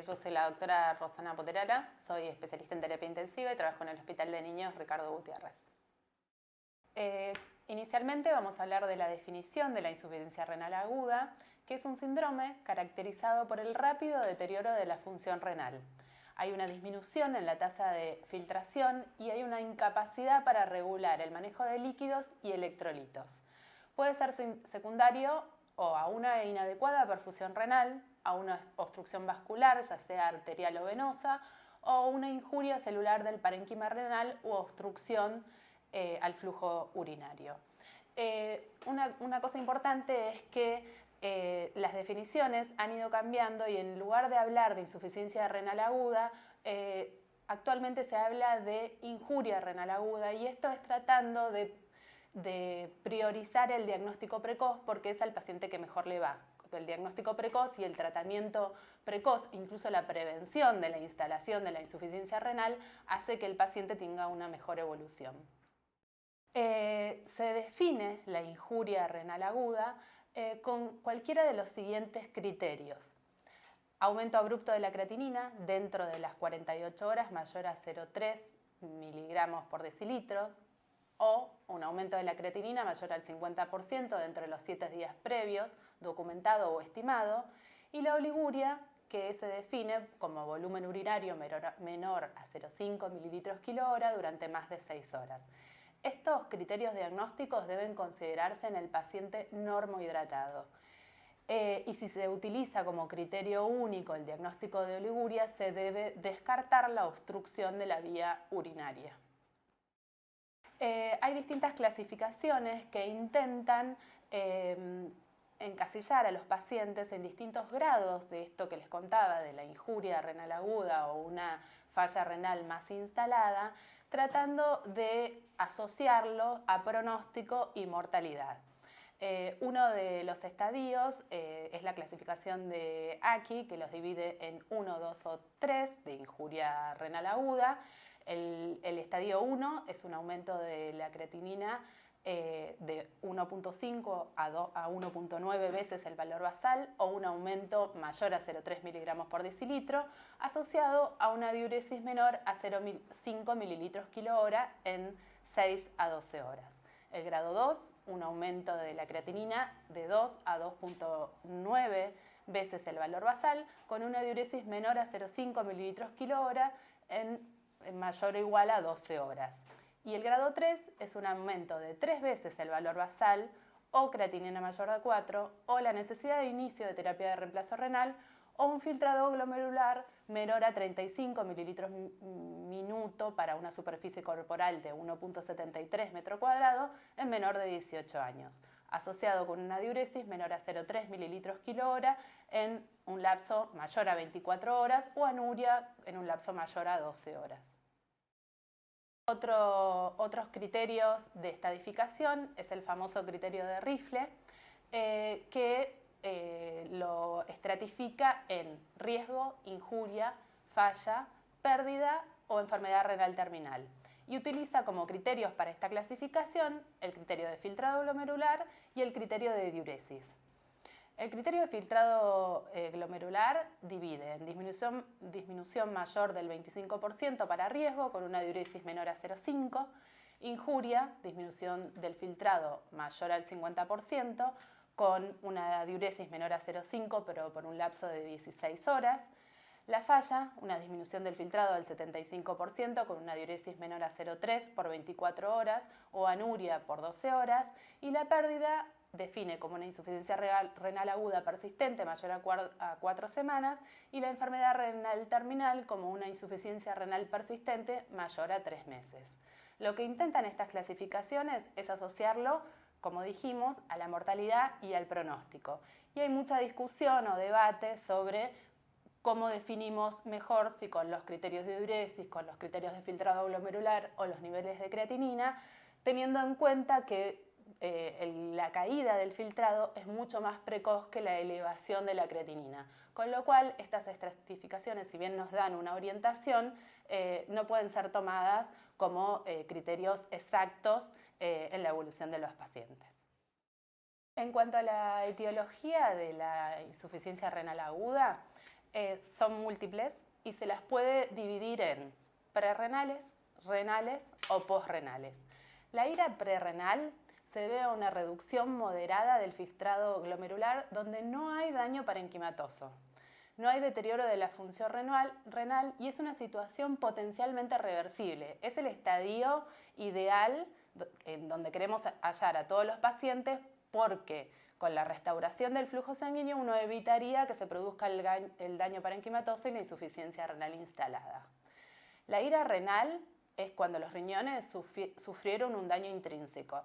Yo soy la doctora Rosana Poterara, soy especialista en terapia intensiva y trabajo en el Hospital de Niños Ricardo Gutiérrez. Inicialmente vamos a hablar de la definición de la insuficiencia renal aguda, que es un síndrome caracterizado por el rápido deterioro de la función renal. Hay una disminución en la tasa de filtración y hay una incapacidad para regular el manejo de líquidos y electrolitos. Puede ser secundario o a una inadecuada perfusión renal, a una obstrucción vascular, ya sea arterial o venosa, o una injuria celular del parénquima renal u obstrucción al flujo urinario. Una cosa importante es que las definiciones han ido cambiando y en lugar de hablar de insuficiencia renal aguda, actualmente se habla de injuria renal aguda, y esto es tratando de priorizar el diagnóstico precoz porque es al paciente que mejor le va. El diagnóstico precoz y el tratamiento precoz, incluso la prevención de la instalación de la insuficiencia renal, hace que el paciente tenga una mejor evolución. Se define la injuria renal aguda con cualquiera de los siguientes criterios: aumento abrupto de la creatinina dentro de las 48 horas mayor a 0,3 miligramos por decilitro, o un aumento de la creatinina mayor al 50% dentro de los 7 días previos, documentado o estimado, y la oliguria, que se define como volumen urinario menor a 0,5 mililitros kilo hora durante más de 6 horas. Estos criterios diagnósticos deben considerarse en el paciente normohidratado. Y si se utiliza como criterio único el diagnóstico de oliguria, se debe descartar la obstrucción de la vía urinaria. Hay distintas clasificaciones que intentan encasillar a los pacientes en distintos grados de esto que les contaba, de la injuria renal aguda o una falla renal más instalada, tratando de asociarlo a pronóstico y mortalidad. Uno de los estadios es la clasificación de Aki, que los divide en 1, 2 o 3 de injuria renal aguda. El estadio 1 es un aumento de la creatinina de 1,5 a 1,9 veces el valor basal, o un aumento mayor a 0,3 miligramos por decilitro, asociado a una diuresis menor a 0,5 mililitros kilo hora en 6 a 12 horas. El grado 2, un aumento de la creatinina de 2 a 2,9 veces el valor basal, con una diuresis menor a 0,5 mililitros kilo hora en mayor o igual a 12 horas. Y el grado 3 es un aumento de 3 veces el valor basal, o creatinina mayor a 4, o la necesidad de inicio de terapia de reemplazo renal, o un filtrado glomerular menor a 35 mililitros minuto para una superficie corporal de 1,73 metro cuadrado en menor de 18 años, asociado con una diuresis menor a 0,3 mililitros kilo hora en un lapso mayor a 24 horas, o anuria en un lapso mayor a 12 horas. Otros criterios de estadificación es el famoso criterio de Rifle, que lo estratifica en riesgo, injuria, falla, pérdida o enfermedad renal terminal, y utiliza como criterios para esta clasificación el criterio de filtrado glomerular y el criterio de diuresis. El criterio de filtrado glomerular divide en disminución mayor del 25% para riesgo con una diuresis menor a 0,5, injuria, disminución del filtrado mayor al 50% con una diuresis menor a 0,5 pero por un lapso de 16 horas, la falla, una disminución del filtrado del 75% con una diuresis menor a 0,3 por 24 horas o anuria por 12 horas, y la pérdida define como una insuficiencia renal aguda persistente mayor a 4 semanas, y la enfermedad renal terminal como una insuficiencia renal persistente mayor a 3 meses. Lo que intentan estas clasificaciones es asociarlo, como dijimos, a la mortalidad y al pronóstico. Y hay mucha discusión o debate sobre cómo definimos mejor, si con los criterios de diuresis, con los criterios de filtrado glomerular o los niveles de creatinina, teniendo en cuenta que la caída del filtrado es mucho más precoz que la elevación de la creatinina, con lo cual estas estratificaciones, si bien nos dan una orientación, no pueden ser tomadas como criterios exactos en la evolución de los pacientes. En cuanto a la etiología de la insuficiencia renal aguda, son múltiples y se las puede dividir en prerrenales, renales o posrenales. La ira prerrenal se debe a una reducción moderada del filtrado glomerular donde no hay daño parenquimatoso. No hay deterioro de la función renal y es una situación potencialmente reversible. Es el estadio ideal en donde queremos hallar a todos los pacientes porque con la restauración del flujo sanguíneo uno evitaría que se produzca el daño parenquimatoso y la insuficiencia renal instalada. La ira renal es cuando los riñones sufrieron un daño intrínseco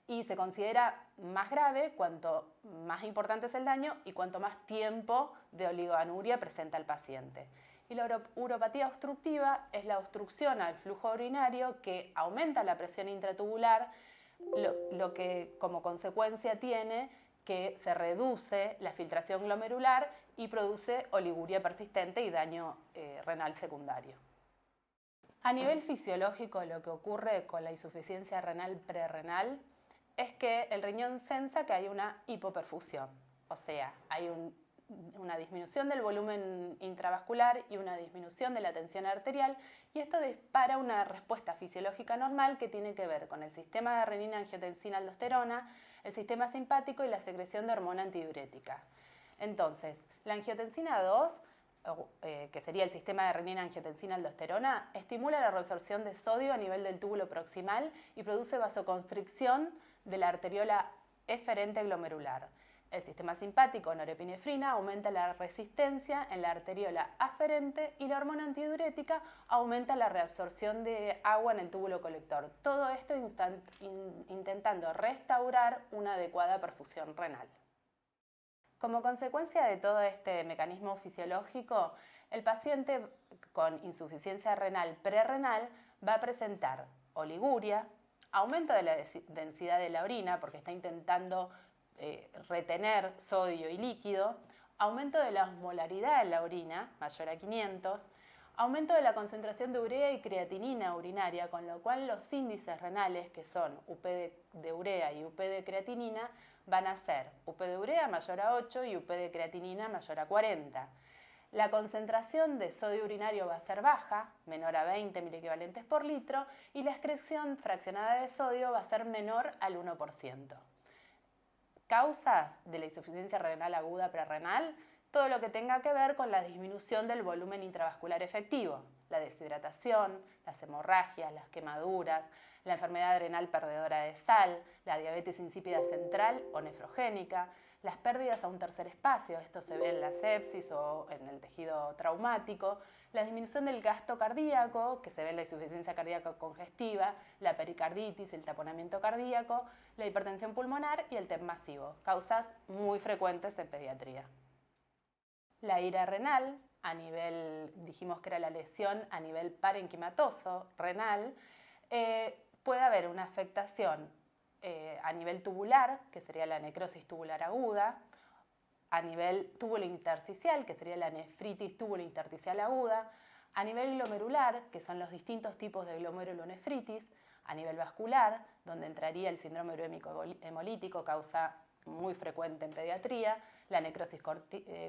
y se considera más grave cuanto más importante es el daño y cuanto más tiempo de oligoanuria presenta el paciente. Y la uropatía obstructiva es la obstrucción al flujo urinario que aumenta la presión intratubular, lo que como consecuencia tiene que se reduce la filtración glomerular y produce oliguria persistente y daño renal secundario. A nivel fisiológico, lo que ocurre con la insuficiencia renal prerrenal es que el riñón sensa que hay una hipoperfusión, o sea, hay una disminución del volumen intravascular y una disminución de la tensión arterial, y esto dispara una respuesta fisiológica normal que tiene que ver con el sistema de renina-angiotensina-aldosterona, el sistema simpático y la secreción de hormona antidiurética. Entonces, la angiotensina 2, que sería el sistema de renina-angiotensina-aldosterona, estimula la reabsorción de sodio a nivel del túbulo proximal y produce vasoconstricción de la arteriola eferente glomerular. El sistema simpático, norepinefrina, aumenta la resistencia en la arteriola aferente y la hormona antidiurética aumenta la reabsorción de agua en el túbulo colector. Todo esto intentando restaurar una adecuada perfusión renal. Como consecuencia de todo este mecanismo fisiológico, el paciente con insuficiencia renal prerrenal va a presentar oliguria, aumento de la densidad de la orina porque está intentando retener sodio y líquido, aumento de la osmolaridad en la orina, mayor a 500, aumento de la concentración de urea y creatinina urinaria, con lo cual los índices renales, que son UP de urea y UP de creatinina, van a ser UP de urea mayor a 8 y UP de creatinina mayor a 40. La concentración de sodio urinario va a ser baja, menor a 20 miliequivalentes por litro, y la excreción fraccionada de sodio va a ser menor al 1%. Causas de la insuficiencia renal aguda prerrenal, todo lo que tenga que ver con la disminución del volumen intravascular efectivo, la deshidratación, las hemorragias, las quemaduras, la enfermedad renal perdedora de sal, la diabetes insípida central o nefrogénica, las pérdidas a un tercer espacio, esto se ve en la sepsis o en el tejido traumático, la disminución del gasto cardíaco, que se ve en la insuficiencia cardíaca congestiva, la pericarditis, el taponamiento cardíaco, la hipertensión pulmonar y el TEP masivo, causas muy frecuentes en pediatría. La ira renal, dijimos que era la lesión a nivel parenquimatoso renal, puede haber una afectación a nivel tubular, que sería la necrosis tubular aguda, a nivel túbulo intersticial, que sería la nefritis túbulo intersticial aguda, a nivel glomerular, que son los distintos tipos de glomerulonefritis, a nivel vascular, donde entraría el síndrome urémico hemolítico, causa muy frecuente en pediatría, la necrosis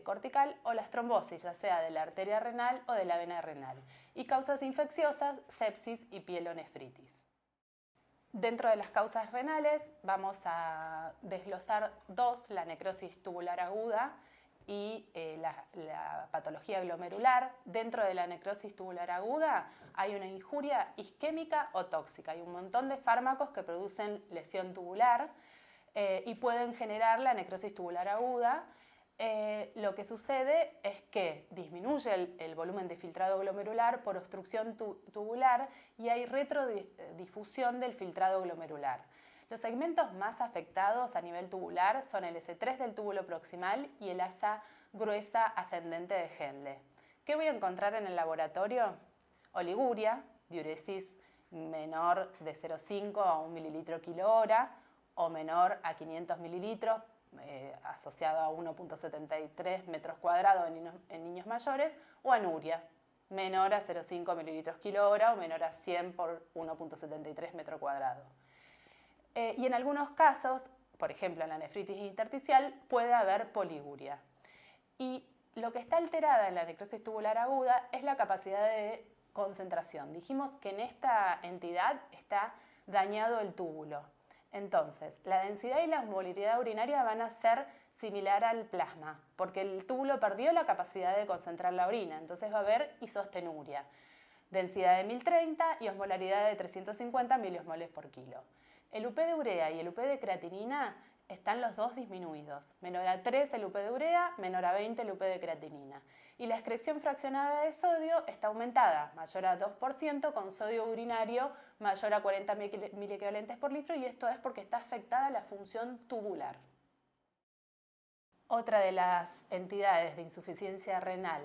cortical o las trombosis, ya sea de la arteria renal o de la vena renal, y causas infecciosas, sepsis y pielonefritis. Dentro de las causas renales vamos a desglosar dos, la necrosis tubular aguda y la patología glomerular. Dentro de la necrosis tubular aguda hay una injuria isquémica o tóxica. Hay un montón de fármacos que producen lesión tubular y pueden generar la necrosis tubular aguda. Lo que sucede es que disminuye el volumen de filtrado glomerular por obstrucción tubular y hay retrodifusión del filtrado glomerular. Los segmentos más afectados a nivel tubular son el S3 del túbulo proximal y el asa gruesa ascendente de Henle. ¿Qué voy a encontrar en el laboratorio? Oliguria, diuresis menor de 0,5 a 1 mililitro kilo hora o menor a 500 mililitros, asociado a 1,73 metros cuadrados en niños mayores, o anuria, menor a 0,5 mililitros kilo hora o menor a 100 por 1,73 metro cuadrado. Y en algunos casos, por ejemplo en la nefritis intersticial, puede haber poliguria. Y Lo que está alterada en la necrosis tubular aguda es la capacidad de concentración. Dijimos que en esta entidad está dañado el túbulo. Entonces, la densidad y la osmolaridad urinaria van a ser similar al plasma, porque el túbulo perdió la capacidad de concentrar la orina, entonces va a haber isostenuria. Densidad de 1030 y osmolaridad de 350 miliosmoles por kilo. El UP de urea y el UP de creatinina están los dos disminuidos. Menor a 3 el UP de urea, menor a 20 el UP de creatinina. Y la excreción fraccionada de sodio está aumentada, mayor a 2%, con sodio urinario mayor a 40 miliequivalentes por litro, y esto es porque está afectada la función tubular. Otra de las entidades de insuficiencia renal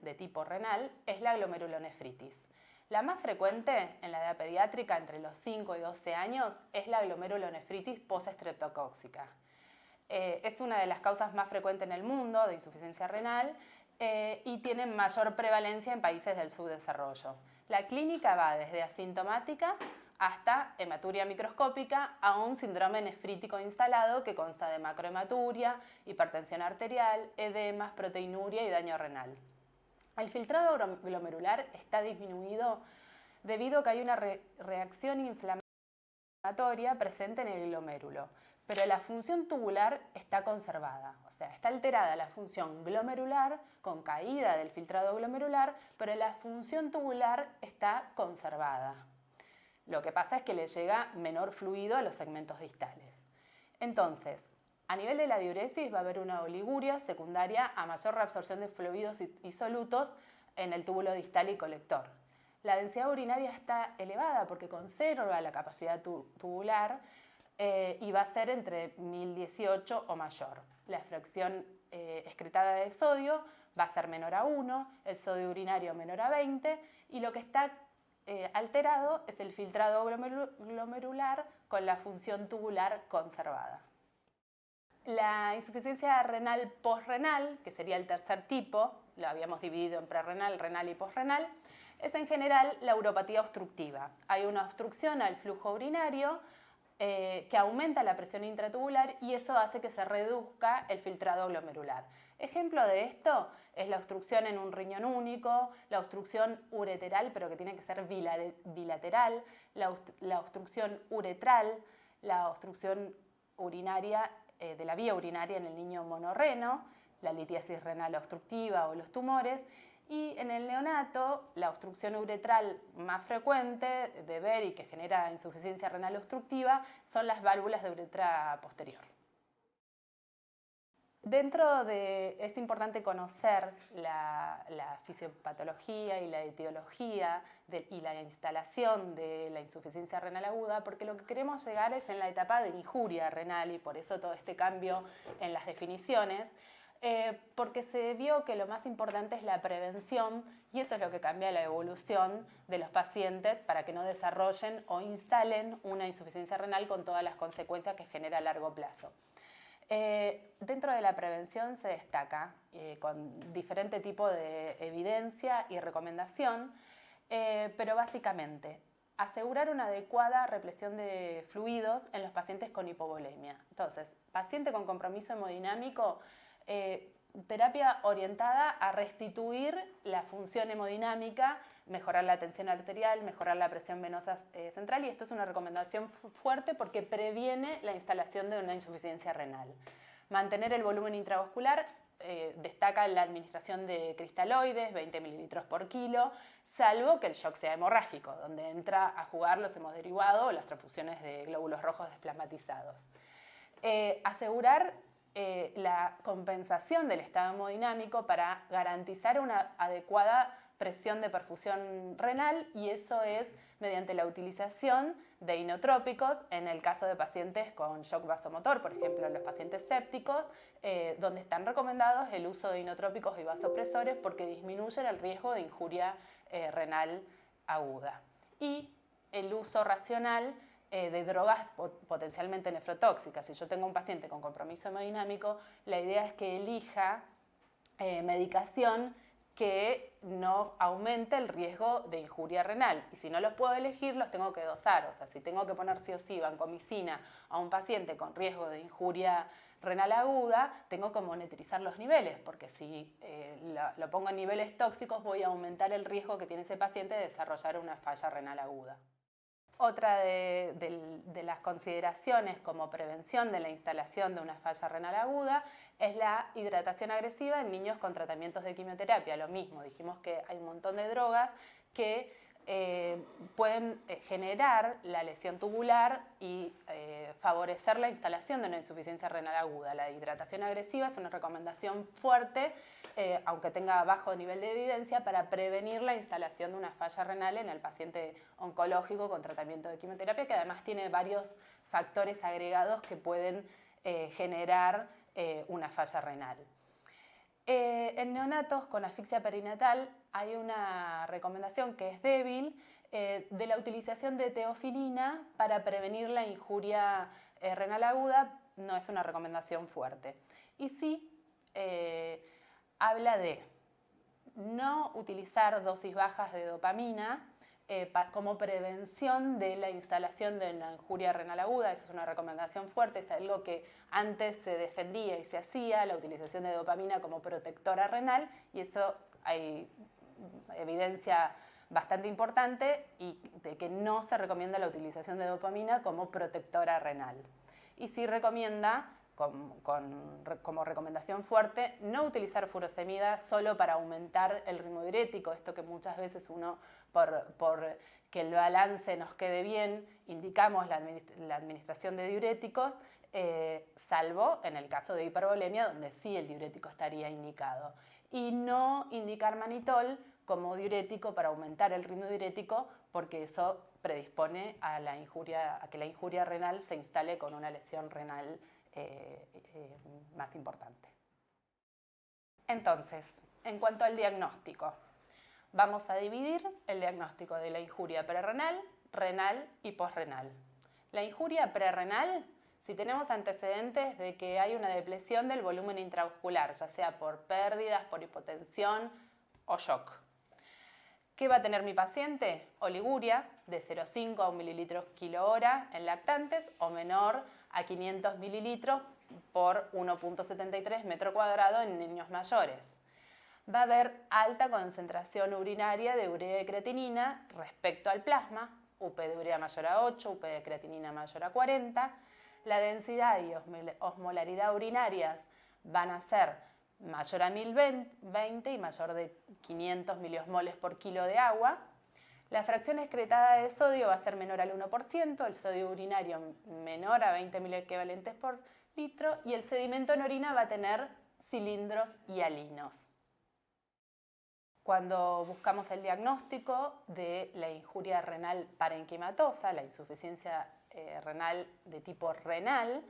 de tipo renal es la glomerulonefritis. La más frecuente en la edad pediátrica, entre los 5 y 12 años, es la glomerulonefritis postestreptocóxica. Es una de las causas más frecuentes en el mundo de insuficiencia renal y tiene mayor prevalencia en países del subdesarrollo. La clínica va desde asintomática hasta hematuria microscópica a un síndrome nefrítico instalado que consta de macrohematuria, hipertensión arterial, edemas, proteinuria y daño renal. El filtrado glomerular está disminuido debido a que hay una reacción inflamatoria presente en el glomérulo, pero la función tubular está conservada, o sea, está alterada la función glomerular con caída del filtrado glomerular, pero la función tubular está conservada. Lo que pasa es que le llega menor fluido a los segmentos distales. Entonces, a nivel de la diuresis va a haber una oliguria secundaria a mayor reabsorción de fluidos disolutos en el túbulo distal y colector. La densidad urinaria está elevada porque conserva la capacidad tubular y va a ser entre 1018 o mayor. La fracción excretada de sodio va a ser menor a 1, el sodio urinario menor a 20 y lo que está alterado es el filtrado glomerular con la función tubular conservada. La insuficiencia renal posrenal, que sería el tercer tipo, lo habíamos dividido en prerrenal, renal y posrenal, es en general la uropatía obstructiva. Hay una obstrucción al flujo urinario que aumenta la presión intratubular y eso hace que se reduzca el filtrado glomerular. Ejemplo de esto es la obstrucción en un riñón único, la obstrucción ureteral, pero que tiene que ser bilateral, la obstrucción uretral, la obstrucción urinaria de la vía urinaria en el niño monorreno, la litiasis renal obstructiva o los tumores, y en el neonato la obstrucción uretral más frecuente de ver y que genera insuficiencia renal obstructiva son las válvulas de uretra posterior. Es importante conocer la fisiopatología y la etiología y la instalación de la insuficiencia renal aguda, porque lo que queremos llegar es en la etapa de injuria renal y por eso todo este cambio en las definiciones, porque se vio que lo más importante es la prevención y eso es lo que cambia la evolución de los pacientes para que no desarrollen o instalen una insuficiencia renal con todas las consecuencias que genera a largo plazo. Dentro de la prevención se destaca con diferente tipo de evidencia y recomendación, pero básicamente asegurar una adecuada represión de fluidos en los pacientes con hipovolemia. Entonces, paciente con compromiso hemodinámico, terapia orientada a restituir la función hemodinámica, mejorar la tensión arterial, mejorar la presión venosa central, y esto es una recomendación fuerte porque previene la instalación de una insuficiencia renal. Mantener el volumen intravascular, destaca la administración de cristaloides, 20 mililitros por kilo, salvo que el shock sea hemorrágico, donde entra a jugar los hemoderivados o las transfusiones de glóbulos rojos desplasmatizados. Asegurar la compensación del estado hemodinámico para garantizar una adecuada presión de perfusión renal, y eso es mediante la utilización de inotrópicos en el caso de pacientes con shock vasomotor, por ejemplo los pacientes sépticos, donde están recomendados el uso de inotrópicos y vasopresores porque disminuyen el riesgo de injuria renal aguda. Y el uso racional de drogas potencialmente nefrotóxicas. Si yo tengo un paciente con compromiso hemodinámico, la idea es que elija medicación que no aumente el riesgo de injuria renal. Y si no los puedo elegir, los tengo que dosar. O sea, si tengo que poner sí o sí vancomicina a un paciente con riesgo de injuria renal aguda, tengo que monitorizar los niveles, porque si lo pongo en niveles tóxicos voy a aumentar el riesgo que tiene ese paciente de desarrollar una falla renal aguda. Otra de las consideraciones como prevención de la instalación de una falla renal aguda es la hidratación agresiva en niños con tratamientos de quimioterapia. Lo mismo, dijimos que hay un montón de drogas que pueden generar la lesión tubular y favorecer la instalación de una insuficiencia renal aguda. La hidratación agresiva es una recomendación fuerte, aunque tenga bajo nivel de evidencia, para prevenir la instalación de una falla renal en el paciente oncológico con tratamiento de quimioterapia, que además tiene varios factores agregados que pueden generar una falla renal. En neonatos con asfixia perinatal hay una recomendación que es débil de la utilización de teofilina para prevenir la injuria renal aguda. No es una recomendación fuerte. Y sí habla de no utilizar dosis bajas de dopamina como prevención de la instalación de una injuria renal aguda. Esa es una recomendación fuerte, es algo que antes se defendía y se hacía, la utilización de dopamina como protectora renal, y eso hay evidencia bastante importante y de que no se recomienda la utilización de dopamina como protectora renal. Y sí recomienda, como recomendación fuerte, no utilizar furosemida solo para aumentar el ritmo diurético, esto que muchas veces uno, por que el balance nos quede bien, indicamos la administración de diuréticos, salvo en el caso de hipervolemia, donde sí el diurético estaría indicado. Y no indicar manitol como diurético para aumentar el ritmo diurético, porque eso predispone a que la injuria renal se instale con una lesión renal más importante. Entonces, en cuanto al diagnóstico, vamos a dividir el diagnóstico de la injuria prerrenal, renal y posrenal. La injuria prerrenal, si tenemos antecedentes de que hay una depresión del volumen intravascular, ya sea por pérdidas, por hipotensión o shock. ¿Qué va a tener mi paciente? Oliguria de 0,5 a 1 mililitros kilo hora en lactantes o menor a 500 mililitros por 1,73 metro cuadrado en niños mayores. Va a haber alta concentración urinaria de urea y creatinina respecto al plasma, UP de urea mayor a 8, UP de creatinina mayor a 40. La densidad y osmolaridad urinarias van a ser mayor a 1020 y mayor de 500 miliosmoles por kilo de agua. La fracción excretada de sodio va a ser menor al 1%, el sodio urinario menor a 20 miliequivalentes por litro y el sedimento en orina va a tener cilindros hialinos. Cuando buscamos el diagnóstico de la injuria renal parenquimatosa, la insuficiencia renal de tipo renal,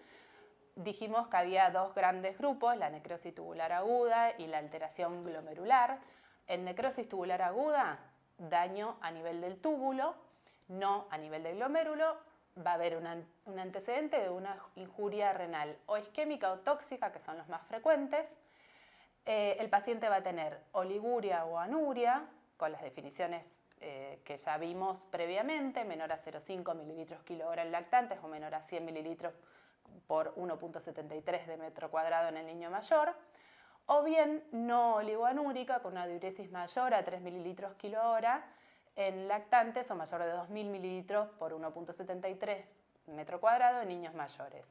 dijimos que había dos grandes grupos, la necrosis tubular aguda y la alteración glomerular. En necrosis tubular aguda, daño a nivel del túbulo, no a nivel del glomérulo. Va a haber un antecedente de una injuria renal o isquémica o tóxica, que son los más frecuentes. El paciente va a tener oliguria o anuria, con las definiciones que ya vimos previamente, menor a 0,5 mililitros kilo hora en lactantes o menor a 100 mililitros por 1,73 de metro cuadrado en el niño mayor, o bien no oligoanúrica con una diuresis mayor a 3 mililitros kilo hora en lactantes o mayor de 2.000 mililitros por 1,73 metro cuadrado en niños mayores.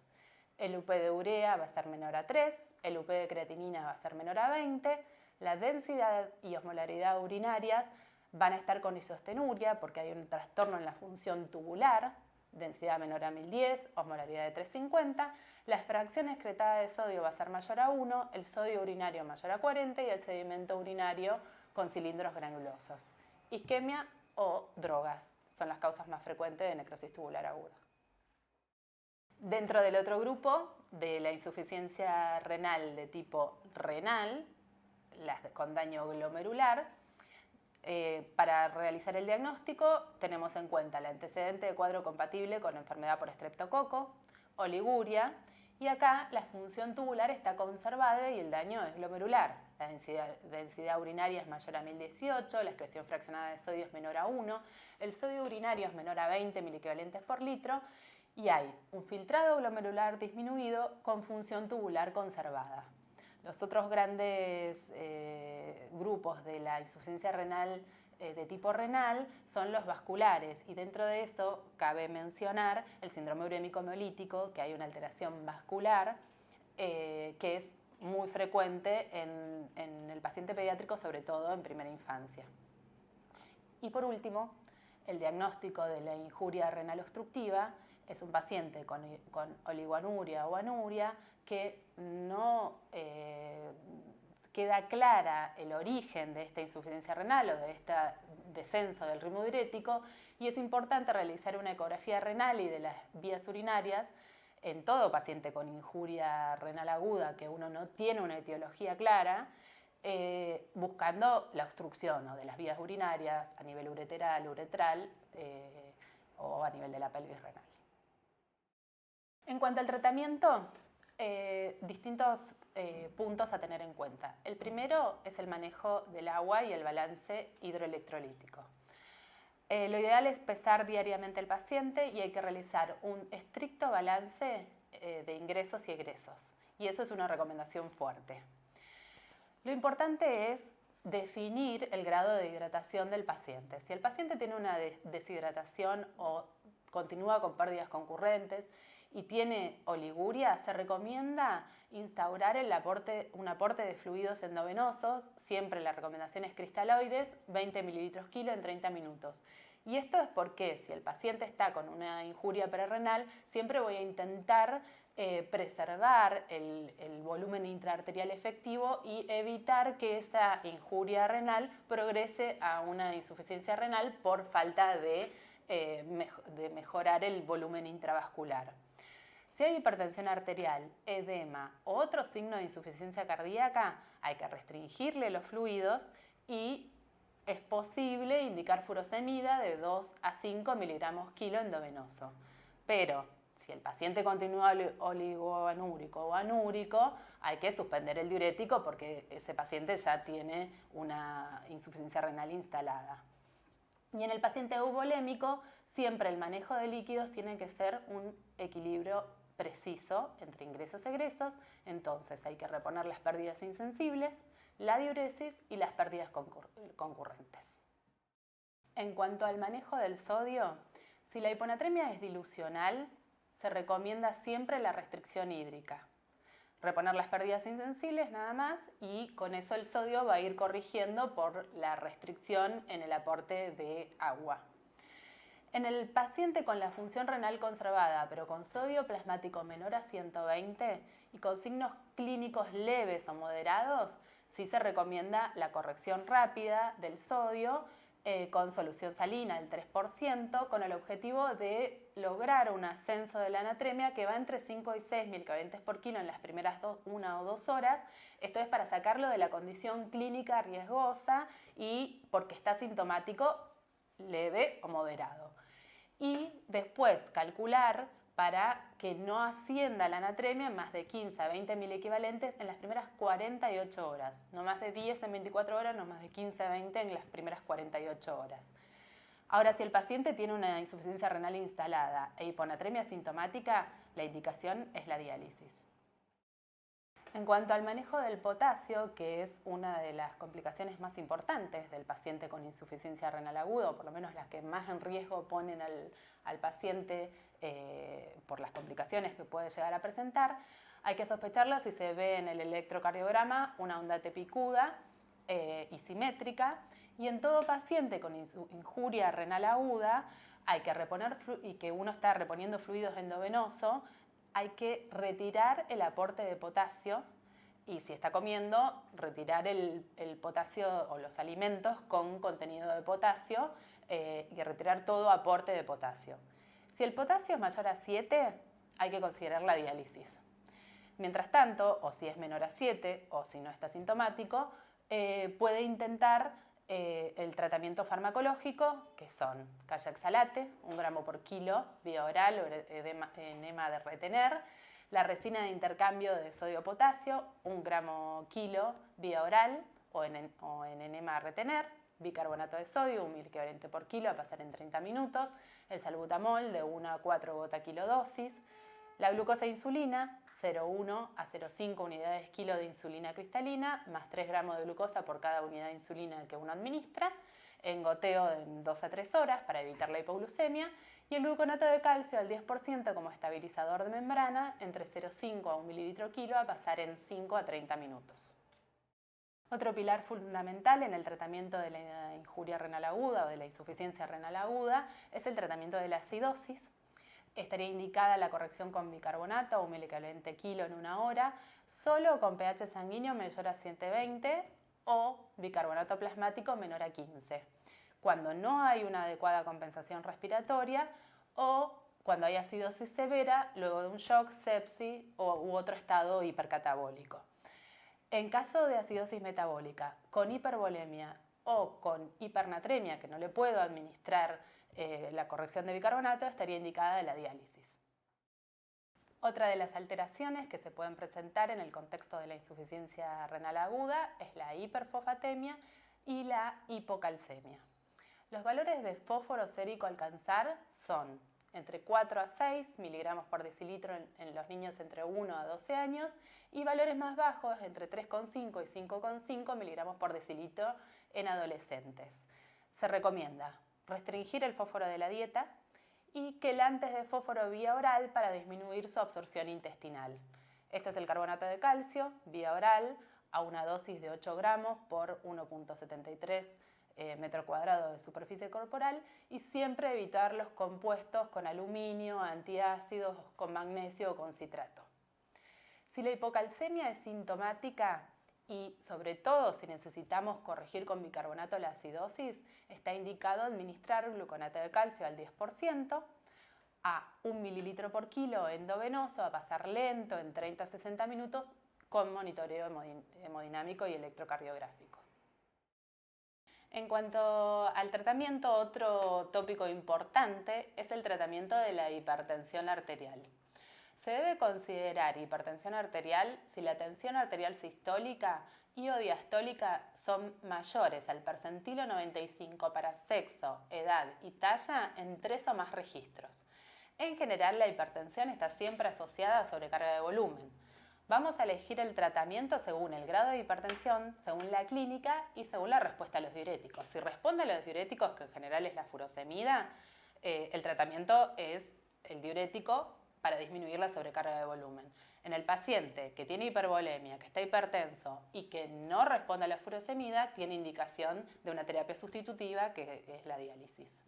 El UP de urea va a ser menor a 3, el UP de creatinina va a ser menor a 20, la densidad y osmolaridad urinarias van a estar con isostenuria porque hay un trastorno en la función tubular, densidad menor a 1010, osmolaridad de 350, la fracción excretada de sodio va a ser mayor a 1, el sodio urinario mayor a 40 y el sedimento urinario con cilindros granulosos. Isquemia o drogas son las causas más frecuentes de necrosis tubular aguda. Dentro del otro grupo de la insuficiencia renal de tipo renal, las con daño glomerular, para realizar el diagnóstico tenemos en cuenta el antecedente de cuadro compatible con enfermedad por estreptococo, oliguria, y acá la función tubular está conservada y el daño es glomerular. La densidad urinaria es mayor a 1018, la excreción fraccionada de sodio es menor a 1, el sodio urinario es menor a 20 miliequivalentes por litro y hay un filtrado glomerular disminuido con función tubular conservada. Los otros grandes grupos de la insuficiencia renal de tipo renal son los vasculares, y dentro de eso cabe mencionar el síndrome urémico hemolítico, que hay una alteración vascular que es muy frecuente en el paciente pediátrico, sobre todo en primera infancia. Y por último, el diagnóstico de la injuria renal obstructiva es un paciente con oligoanuria o anuria que no queda clara el origen de esta insuficiencia renal o de este descenso del ritmo diurético, y es importante realizar una ecografía renal y de las vías urinarias en todo paciente con injuria renal aguda que uno no tiene una etiología clara, buscando la obstrucción, ¿no?, de las vías urinarias a nivel uretral o a nivel de la pelvis renal. En cuanto al tratamiento, distintos puntos a tener en cuenta. El primero es el manejo del agua y el balance hidroelectrolítico. Lo ideal es pesar diariamente al paciente y hay que realizar un estricto balance de ingresos y egresos. Y eso es una recomendación fuerte. Lo importante es definir el grado de hidratación del paciente. Si el paciente tiene una deshidratación o continúa con pérdidas concurrentes y tiene oliguria, se recomienda instaurar un aporte de fluidos endovenosos. Siempre la recomendación es cristaloides, 20 mililitros kilo en 30 minutos. Y esto es porque si el paciente está con una injuria prerrenal, siempre voy a intentar preservar el volumen intraarterial efectivo y evitar que esa injuria renal progrese a una insuficiencia renal por falta de mejorar el volumen intravascular. Si hay hipertensión arterial, edema o otro signo de insuficiencia cardíaca, hay que restringirle los fluidos y es posible indicar furosemida de 2 a 5 miligramos kilo endovenoso. Pero si el paciente continúa oligoanúrico o anúrico, hay que suspender el diurético porque ese paciente ya tiene una insuficiencia renal instalada. Y en el paciente euvolémico, siempre el manejo de líquidos tiene que ser un equilibrio preciso entre ingresos y egresos. Entonces hay que reponer las pérdidas insensibles, la diuresis y las pérdidas concurrentes. En cuanto al manejo del sodio, si la hiponatremia es dilucional, se recomienda siempre la restricción hídrica. Reponer las pérdidas insensibles nada más, y con eso el sodio va a ir corrigiendo por la restricción en el aporte de agua. En el paciente con la función renal conservada, pero con sodio plasmático menor a 120 y con signos clínicos leves o moderados, sí se recomienda la corrección rápida del sodio con solución salina al 3%, con el objetivo de lograr un ascenso de la anatremia que va entre 5 y 6 milcalories por kilo en las primeras 1 o 2 horas. Esto es para sacarlo de la condición clínica riesgosa y porque está sintomático leve o moderado. Y después calcular para que no ascienda la anatremia más de 15 a 20 miliequivalentes en las primeras 48 horas. No más de 10 en 24 horas, no más de 15 a 20 en las primeras 48 horas. Ahora, si el paciente tiene una insuficiencia renal instalada e hiponatremia sintomática, la indicación es la diálisis. En cuanto al manejo del potasio, que es una de las complicaciones más importantes del paciente con insuficiencia renal aguda, o por lo menos las que más en riesgo ponen al paciente por las complicaciones que puede llegar a presentar, hay que sospecharlo si se ve en el electrocardiograma una onda tepicuda y simétrica, y en todo paciente con injuria renal aguda hay que reponer y que uno está reponiendo fluidos endovenoso, hay que retirar el aporte de potasio y si está comiendo, retirar el potasio o los alimentos con contenido de potasio y retirar todo aporte de potasio. Si el potasio es mayor a 7, hay que considerar la diálisis. Mientras tanto, o si es menor a 7 o si no está sintomático, puede intentar el tratamiento farmacológico, que son callaxalate, 1 gramo por kilo, vía oral o enema de retener, la resina de intercambio de sodio-potasio, 1 gramo kilo, vía oral, o en enema a retener, bicarbonato de sodio, 1 mg por kilo a pasar en 30 minutos, el salbutamol de 1 a 4 gota kilodosis, la glucosa e insulina, 0,1 a 0,5 unidades kilo de insulina cristalina, más 3 gramos de glucosa por cada unidad de insulina que uno administra, en goteo en 2 a 3 horas para evitar la hipoglucemia, y el gluconato de calcio al 10% como estabilizador de membrana, entre 0,5 a 1 mililitro kilo a pasar en 5 a 30 minutos. Otro pilar fundamental en el tratamiento de la injuria renal aguda o de la insuficiencia renal aguda es el tratamiento de la acidosis. Estaría indicada la corrección con bicarbonato o 1 mg kilo en 1 hora, solo con pH sanguíneo mayor a 720 o bicarbonato plasmático menor a 15, cuando no hay una adecuada compensación respiratoria o cuando hay acidosis severa luego de un shock, sepsis u otro estado hipercatabólico. En caso de acidosis metabólica con hipervolemia o con hipernatremia, que no le puedo administrar la corrección de bicarbonato, estaría indicada la diálisis. Otra de las alteraciones que se pueden presentar en el contexto de la insuficiencia renal aguda es la hiperfosfatemia y la hipocalcemia. Los valores de fósforo sérico a alcanzar son entre 4 a 6 miligramos por decilitro en los niños entre 1 a 12 años y valores más bajos entre 3,5 y 5,5 miligramos por decilitro en adolescentes. Se recomienda restringir el fósforo de la dieta y quelantes de fósforo vía oral para disminuir su absorción intestinal. Esto es el carbonato de calcio vía oral a una dosis de 8 gramos por 1,73 metro cuadrado de superficie corporal y siempre evitar los compuestos con aluminio, antiácidos, con magnesio o con citrato. Si la hipocalcemia es sintomática y sobre todo si necesitamos corregir con bicarbonato la acidosis, está indicado administrar gluconato de calcio al 10% a 1 mililitro por kilo endovenoso a pasar lento en 30 a 60 minutos con monitoreo hemodinámico y electrocardiográfico. En cuanto al tratamiento, otro tópico importante es el tratamiento de la hipertensión arterial. Se debe considerar hipertensión arterial si la tensión arterial sistólica y o diastólica son mayores al percentilo 95 para sexo, edad y talla en 3 o más registros. En general, la hipertensión está siempre asociada a sobrecarga de volumen. Vamos a elegir el tratamiento según el grado de hipertensión, según la clínica y según la respuesta a los diuréticos. Si responde a los diuréticos, que en general es la furosemida, el tratamiento es el diurético para disminuir la sobrecarga de volumen. En el paciente que tiene hipervolemia, que está hipertenso y que no responde a la furosemida, tiene indicación de una terapia sustitutiva que es la diálisis.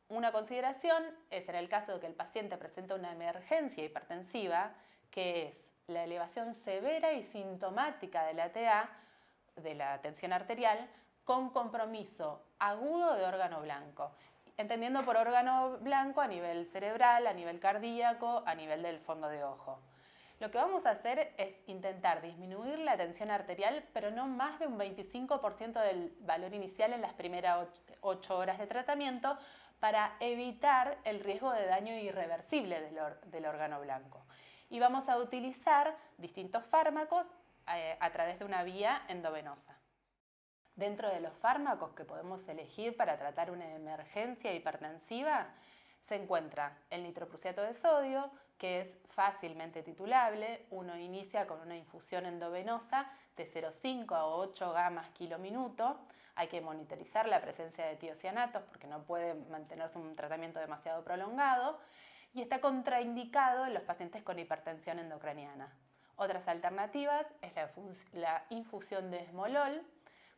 Una consideración es en el caso de que el paciente presenta una emergencia hipertensiva, que es la elevación severa y sintomática de la TA, de la tensión arterial, con compromiso agudo de órgano blanco, entendiendo por órgano blanco a nivel cerebral, a nivel cardíaco, a nivel del fondo de ojo. Lo que vamos a hacer es intentar disminuir la tensión arterial, pero no más de un 25% del valor inicial en las primeras 8 horas de tratamiento, para evitar el riesgo de daño irreversible del órgano blanco. Y vamos a utilizar distintos fármacos a través de una vía endovenosa. Dentro de los fármacos que podemos elegir para tratar una emergencia hipertensiva se encuentra el nitroprusiato de sodio, que es fácilmente titulable. Uno inicia con una infusión endovenosa de 0,5 a 8 gamas kilo minuto. Hay que monitorizar la presencia de tiocianatos porque no puede mantenerse un tratamiento demasiado prolongado y está contraindicado en los pacientes con hipertensión endocraniana. Otras alternativas es la infusión de esmolol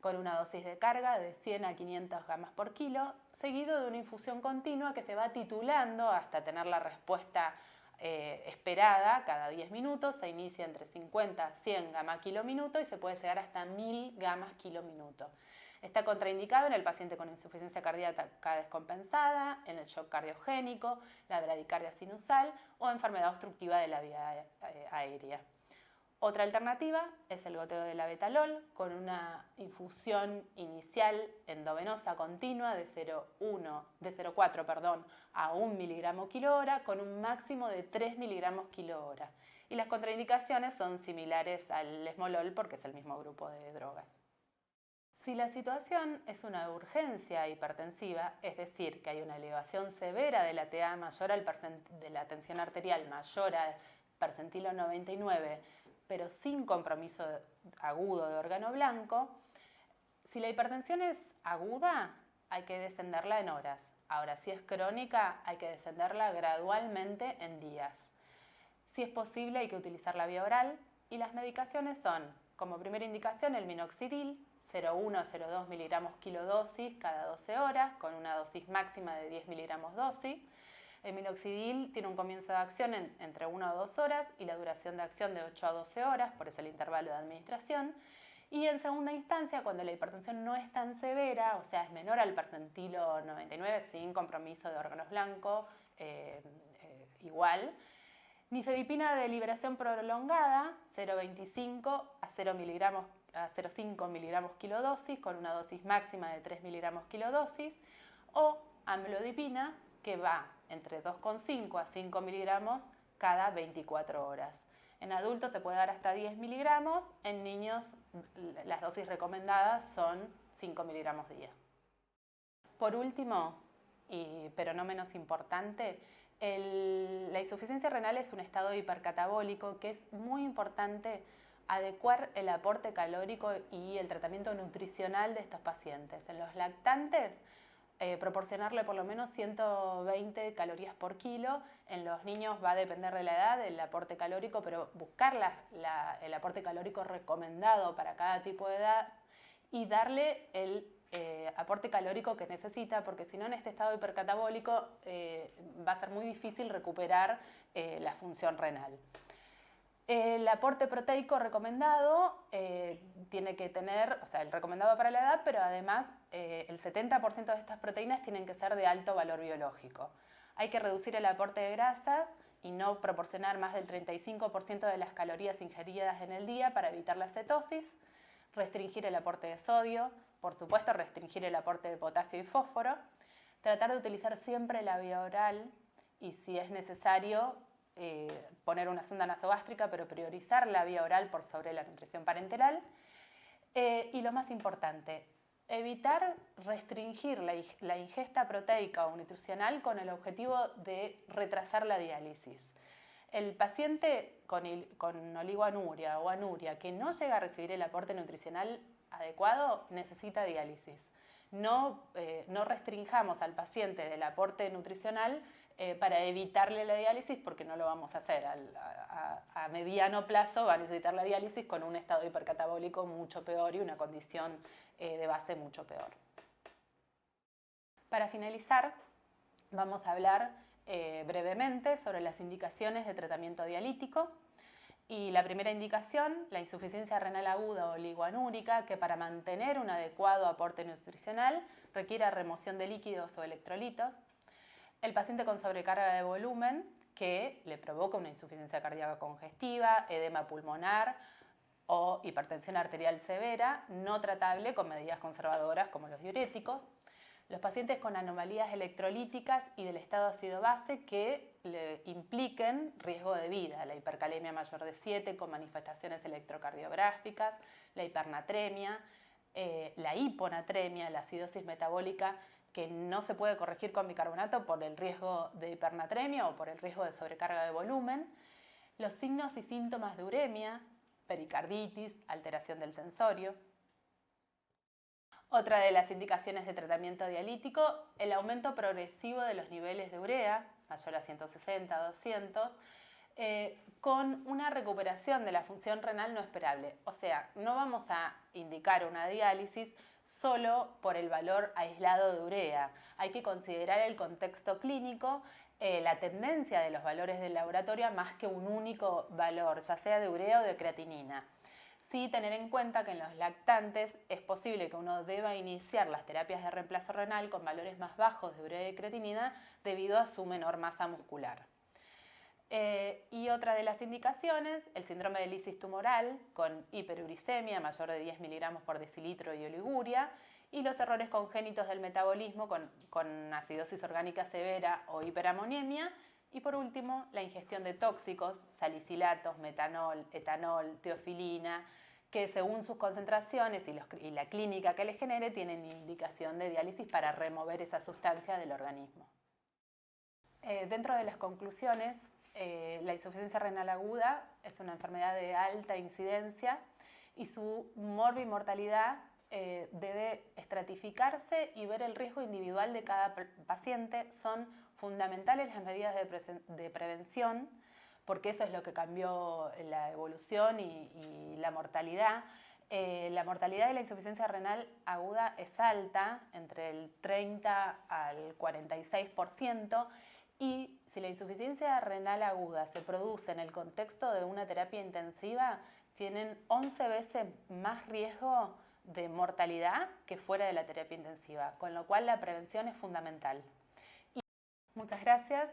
con una dosis de carga de 100 a 500 gamas por kilo, seguido de una infusión continua que se va titulando hasta tener la respuesta esperada cada 10 minutos. Se inicia entre 50 a 100 gamas kilo minuto y se puede llegar hasta 1000 gamas kilo minuto. Está contraindicado en el paciente con insuficiencia cardíaca descompensada, en el shock cardiogénico, la bradicardia sinusal o enfermedad obstructiva de la vía aérea. Otra alternativa es el goteo de labetalol con una infusión inicial endovenosa continua de 0,4 a 1 miligramo kilo hora con un máximo de 3 miligramos kilo hora. y las contraindicaciones son similares al esmolol porque es el mismo grupo de drogas. Si la situación es una urgencia hipertensiva, es decir, que hay una elevación severa de la TA de la tensión arterial mayor al percentilo 99, pero sin compromiso agudo de órgano blanco, si la hipertensión es aguda, hay que descenderla en horas. Ahora, si es crónica, hay que descenderla gradualmente en días. Si es posible, hay que utilizar la vía oral y las medicaciones son, como primera indicación, el minoxidil, 0,1 a 0,2 miligramos kilodosis cada 12 horas, con una dosis máxima de 10 miligramos dosis. El minoxidil tiene un comienzo de acción entre 1 a 2 horas y la duración de acción de 8 a 12 horas, por eso el intervalo de administración. Y en segunda instancia, cuando la hipertensión no es tan severa, o sea, es menor al percentilo 99, sin compromiso de órganos blancos, igual, nifedipina de liberación prolongada, 0,25 a 0,5 miligramos kilodosis, con una dosis máxima de 3 miligramos kilodosis, o amlodipina, que va entre 2,5 a 5 miligramos cada 24 horas. En adultos se puede dar hasta 10 miligramos, en niños las dosis recomendadas son 5 miligramos día. Por último, pero no menos importante, la insuficiencia renal es un estado hipercatabólico que es muy importante adecuar el aporte calórico y el tratamiento nutricional de estos pacientes. En los lactantes, proporcionarle por lo menos 120 calorías por kilo. En los niños va a depender de la edad del aporte calórico, pero buscar el aporte calórico recomendado para cada tipo de edad y darle el aporte calórico que necesita, porque si no, en este estado hipercatabólico va a ser muy difícil recuperar la función renal. El aporte proteico recomendado tiene que tener, o sea, el recomendado para la edad, pero además el 70% de estas proteínas tienen que ser de alto valor biológico. Hay que reducir el aporte de grasas y no proporcionar más del 35% de las calorías ingeridas en el día para evitar la cetosis, restringir el aporte de sodio, por supuesto restringir el aporte de potasio y fósforo, tratar de utilizar siempre la vía oral y si es necesario poner una sonda nasogástrica, pero priorizar la vía oral por sobre la nutrición parenteral. Y lo más importante, evitar restringir la ingesta proteica o nutricional con el objetivo de retrasar la diálisis. El paciente con oligoanuria o anuria que no llega a recibir el aporte nutricional adecuado necesita diálisis. No restringamos al paciente del aporte nutricional para evitarle la diálisis porque no lo vamos a hacer. A mediano plazo va a necesitar la diálisis con un estado hipercatabólico mucho peor y una condición de base mucho peor. Para finalizar, vamos a hablar brevemente sobre las indicaciones de tratamiento dialítico. Y la primera indicación, la insuficiencia renal aguda o oligoanúrica, que para mantener un adecuado aporte nutricional requiere remoción de líquidos o electrolitos. El paciente con sobrecarga de volumen, que le provoca una insuficiencia cardíaca congestiva, edema pulmonar o hipertensión arterial severa, no tratable con medidas conservadoras como los diuréticos. Los pacientes con anomalías electrolíticas y del estado ácido-base que le impliquen riesgo de vida, la hipercalemia mayor de 7 con manifestaciones electrocardiográficas, la hipernatremia, la hiponatremia, la acidosis metabólica que no se puede corregir con bicarbonato por el riesgo de hipernatremia o por el riesgo de sobrecarga de volumen, los signos y síntomas de uremia, pericarditis, alteración del sensorio. Otra de las indicaciones de tratamiento dialítico, el aumento progresivo de los niveles de urea, mayor a 160, 200, con una recuperación de la función renal no esperable. O sea, no vamos a indicar una diálisis solo por el valor aislado de urea. Hay que considerar el contexto clínico, la tendencia de los valores del laboratorio más que un único valor, ya sea de urea o de creatinina. Sí tener en cuenta que en los lactantes es posible que uno deba iniciar las terapias de reemplazo renal con valores más bajos de urea y creatinina debido a su menor masa muscular. Y otra de las indicaciones, el síndrome de lisis tumoral con hiperuricemia mayor de 10 miligramos por decilitro y oliguria, y los errores congénitos del metabolismo con acidosis orgánica severa o hiperamoniemia Y por último, la ingestión de tóxicos, salicilatos, metanol, etanol, teofilina, que según sus concentraciones y la clínica que les genere, tienen indicación de diálisis para remover esa sustancia del organismo. Dentro de las conclusiones, la insuficiencia renal aguda es una enfermedad de alta incidencia y su morbimortalidad debe estratificarse y ver el riesgo individual de cada paciente. Son fundamentales las medidas de prevención, porque eso es lo que cambió la evolución y la mortalidad. La mortalidad de la insuficiencia renal aguda es alta, entre el 30 al 46%, y si la insuficiencia renal aguda se produce en el contexto de una terapia intensiva, tienen 11 veces más riesgo de mortalidad que fuera de la terapia intensiva, con lo cual la prevención es fundamental. Muchas gracias.